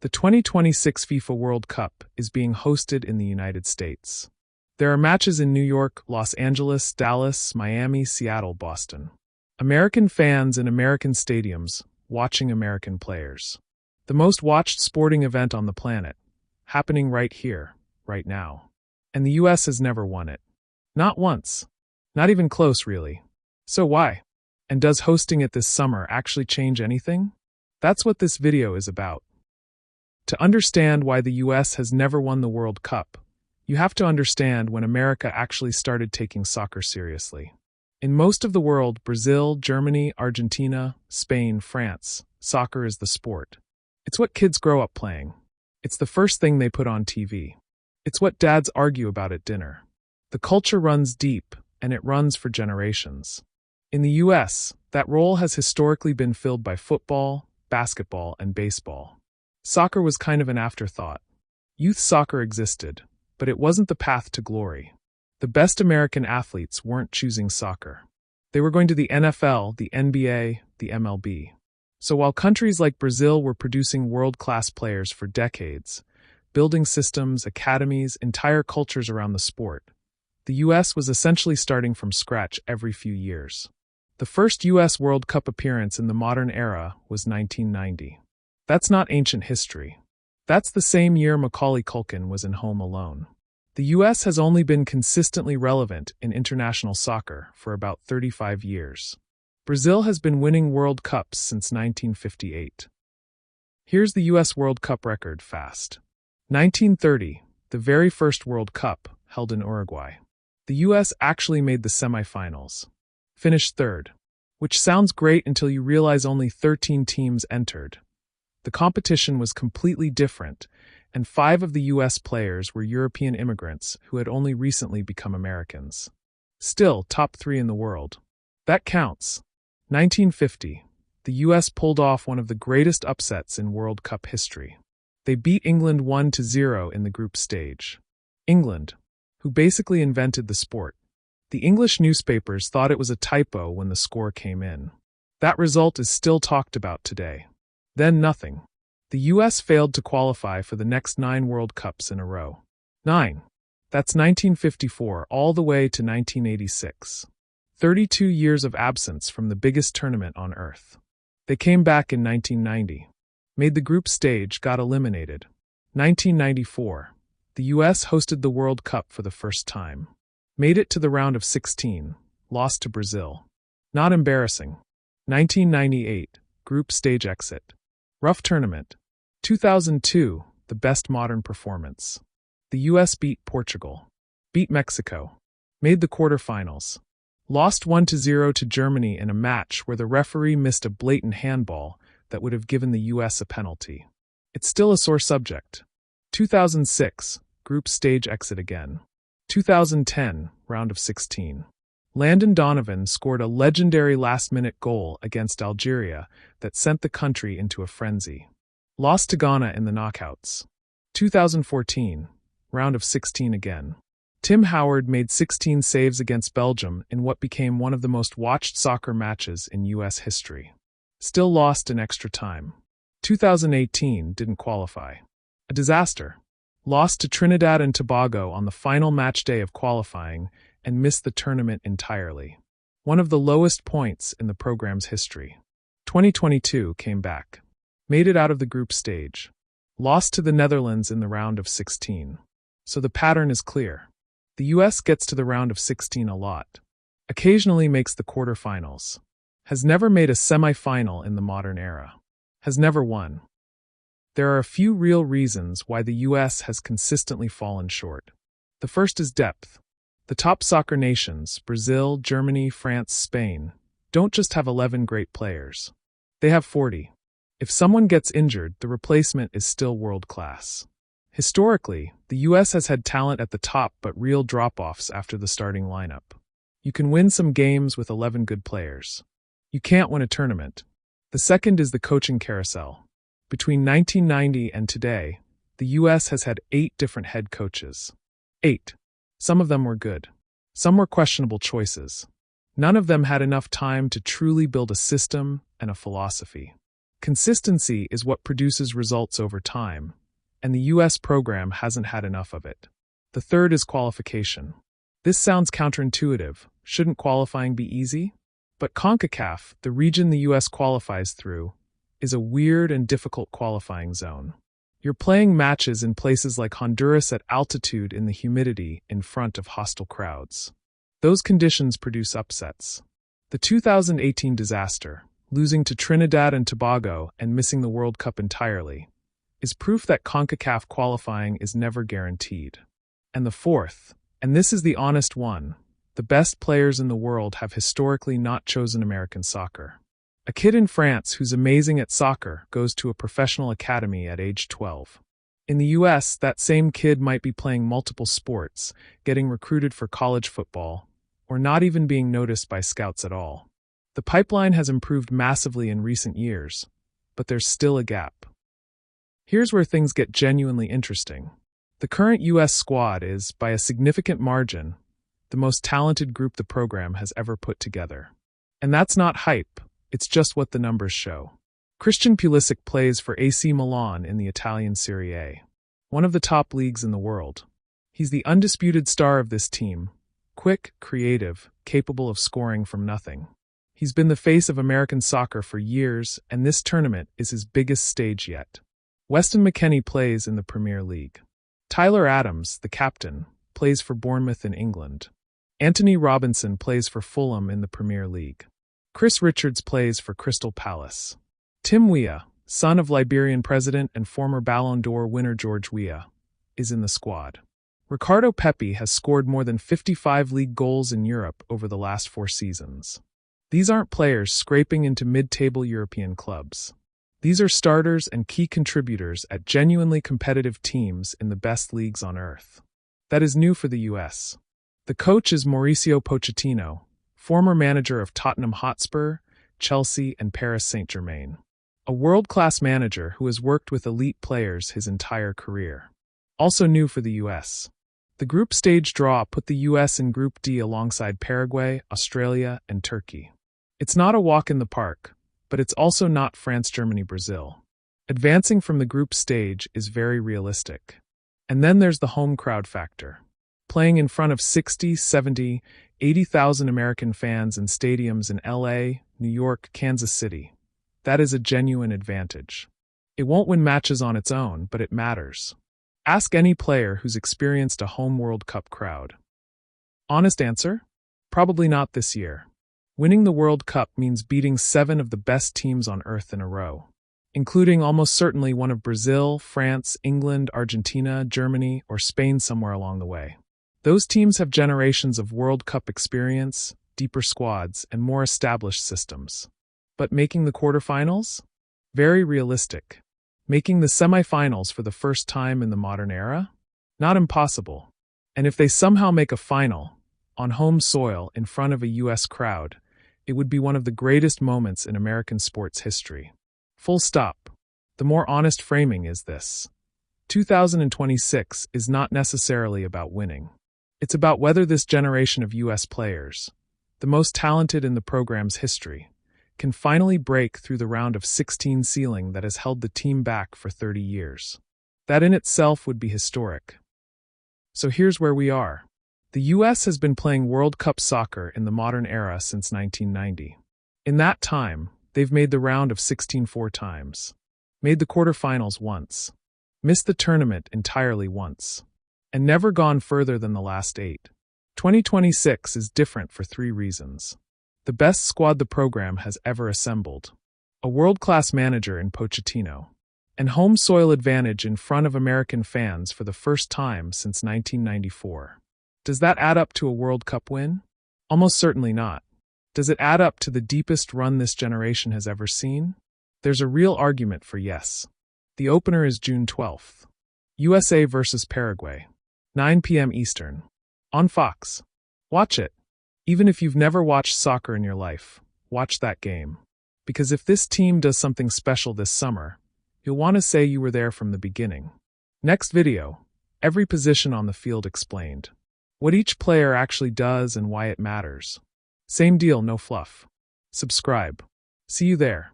The 2026 FIFA World Cup is being hosted in the United States. There are matches in New York, Los Angeles, Dallas, Miami, Seattle, Boston. American fans in American stadiums watching American players. The most watched sporting event on the planet, happening right here, right now. And the US has never won it. Not once. Not even close, really. So why? And does hosting it this summer actually change anything? That's what this video is about. To understand why the US has never won the World Cup, you have to understand when America actually started taking soccer seriously. In most of the world, Brazil, Germany, Argentina, Spain, France, soccer is the sport. It's what kids grow up playing. It's the first thing they put on TV. It's what dads argue about at dinner. The culture runs deep, and it runs for generations. In the US, that role has historically been filled by football, basketball, and baseball. Soccer was kind of an afterthought. Youth soccer existed, but it wasn't the path to glory. The best American athletes weren't choosing soccer. They were going to the NFL, the NBA, the MLB. So while countries like Brazil were producing world-class players for decades, building systems, academies, entire cultures around the sport, the US was essentially starting from scratch every few years. The first US World Cup appearance in the modern era was 1990. That's not ancient history. That's the same year Macaulay Culkin was in Home Alone. The US has only been consistently relevant in international soccer for about 35 years. Brazil has been winning World Cups since 1958. Here's the US World Cup record fast. 1930, the very first World Cup, held in Uruguay. The US actually made the semifinals. Finished third. Which sounds great until you realize only 13 teams entered. The competition was completely different, and 5 of the US players were European immigrants who had only recently become Americans. Still, top 3 in the world. That counts. 1950, the US pulled off one of the greatest upsets in World Cup history. They beat England 1-0 in the group stage. England, who basically invented the sport. The English newspapers thought it was a typo when the score came in. That result is still talked about today. Then nothing. The US failed to qualify for the next 9 World Cups in a row. 9. That's 1954 all the way to 1986. 32 years of absence from the biggest tournament on Earth. They came back in 1990. Made the group stage, got eliminated. 1994. The US hosted the World Cup for the first time. Made it to the round of 16. Lost to Brazil. Not embarrassing. 1998. Group stage exit. Rough tournament. 2002, the best modern performance. The US beat Portugal. Beat Mexico. Made the quarterfinals. Lost 1-0 to Germany in a match where the referee missed a blatant handball that would have given the US a penalty. It's still a sore subject. 2006, group stage exit again. 2010, round of 16. Landon Donovan scored a legendary last-minute goal against Algeria that sent the country into a frenzy. Lost to Ghana in the knockouts. 2014, round of 16 again. Tim Howard made 16 saves against Belgium in what became one of the most watched soccer matches in US history. Still lost in extra time. 2018 didn't qualify. A disaster. Lost to Trinidad and Tobago on the final match day of qualifying and missed the tournament entirely. One of the lowest points in the program's history. 2022 came back. Made it out of the group stage. Lost to the Netherlands in the round of 16. So the pattern is clear. The US gets to the round of 16 a lot. Occasionally makes the quarterfinals. Has never made a semi-final in the modern era. Has never won. There are a few real reasons why the US has consistently fallen short. The first is depth. The top soccer nations, Brazil, Germany, France, Spain, don't just have 11 great players. They have 40. If someone gets injured, the replacement is still world-class. Historically, the US has had talent at the top but real drop-offs after the starting lineup. You can win some games with 11 good players. You can't win a tournament. The second is the coaching carousel. Between 1990 and today, the US has had 8 different head coaches. 8. Some of them were good. Some were questionable choices. None of them had enough time to truly build a system and a philosophy. Consistency is what produces results over time, and the US program hasn't had enough of it. The third is qualification. This sounds counterintuitive. Shouldn't qualifying be easy? But CONCACAF, the region the US qualifies through, is a weird and difficult qualifying zone. You're playing matches in places like Honduras at altitude in the humidity in front of hostile crowds. Those conditions produce upsets. The 2018 disaster, losing to Trinidad and Tobago and missing the World Cup entirely, is proof that CONCACAF qualifying is never guaranteed. And the fourth, and this is the honest one, the best players in the world have historically not chosen American soccer. A kid in France who's amazing at soccer goes to a professional academy at age 12. In the US, that same kid might be playing multiple sports, getting recruited for college football, or not even being noticed by scouts at all. The pipeline has improved massively in recent years, but there's still a gap. Here's where things get genuinely interesting. The current US squad is, by a significant margin, the most talented group the program has ever put together. And that's not hype, it's just what the numbers show. Christian Pulisic plays for AC Milan in the Italian Serie A, one of the top leagues in the world. He's the undisputed star of this team, quick, creative, capable of scoring from nothing. He's been the face of American soccer for years, and this tournament is his biggest stage yet. Weston McKennie plays in the Premier League. Tyler Adams, the captain, plays for Bournemouth in England. Anthony Robinson plays for Fulham in the Premier League. Chris Richards plays for Crystal Palace. Tim Weah, son of Liberian president and former Ballon d'Or winner George Weah, is in the squad. Ricardo Pepi has scored more than 55 league goals in Europe over the last 4 seasons. These aren't players scraping into mid-table European clubs. These are starters and key contributors at genuinely competitive teams in the best leagues on earth. That is new for the US. The coach is Mauricio Pochettino, former manager of Tottenham Hotspur, Chelsea, and Paris Saint-Germain. A world-class manager who has worked with elite players his entire career. Also new for the US. The group stage draw put the US in Group D alongside Paraguay, Australia, and Turkey. It's not a walk in the park, but it's also not France, Germany, Brazil. Advancing from the group stage is very realistic. And then there's the home crowd factor. Playing in front of 60, 70, 80,000 American fans in stadiums in LA, New York, Kansas City. That is a genuine advantage. It won't win matches on its own, but it matters. Ask any player who's experienced a home World Cup crowd. Honest answer? Probably not this year. Winning the World Cup means beating 7 of the best teams on earth in a row, including almost certainly one of Brazil, France, England, Argentina, Germany, or Spain somewhere along the way. Those teams have generations of World Cup experience, deeper squads, and more established systems. But making the quarterfinals? Very realistic. Making the semifinals for the first time in the modern era? Not impossible. And if they somehow make a final, on home soil in front of a US crowd, it would be one of the greatest moments in American sports history. Full stop. The more honest framing is this. 2026 is not necessarily about winning. It's about whether this generation of US players, the most talented in the program's history, can finally break through the round of 16 ceiling that has held the team back for 30 years. That in itself would be historic. So here's where we are. The US has been playing World Cup soccer in the modern era since 1990. In that time, they've made the round of 16 4 times, made the quarterfinals once, missed the tournament entirely once, and never gone further than the last 8. 2026 is different for 3 reasons. The best squad the program has ever assembled, a world-class manager in Pochettino, and home soil advantage in front of American fans for the first time since 1994. Does that add up to a World Cup win? Almost certainly not. Does it add up to the deepest run this generation has ever seen? There's a real argument for yes. The opener is June 12th. USA versus Paraguay. 9 p.m. Eastern. On Fox. Watch it. Even if you've never watched soccer in your life, watch that game. Because if this team does something special this summer, you'll want to say you were there from the beginning. Next video. Every position on the field explained. What each player actually does and why it matters. Same deal, no fluff. Subscribe. See you there.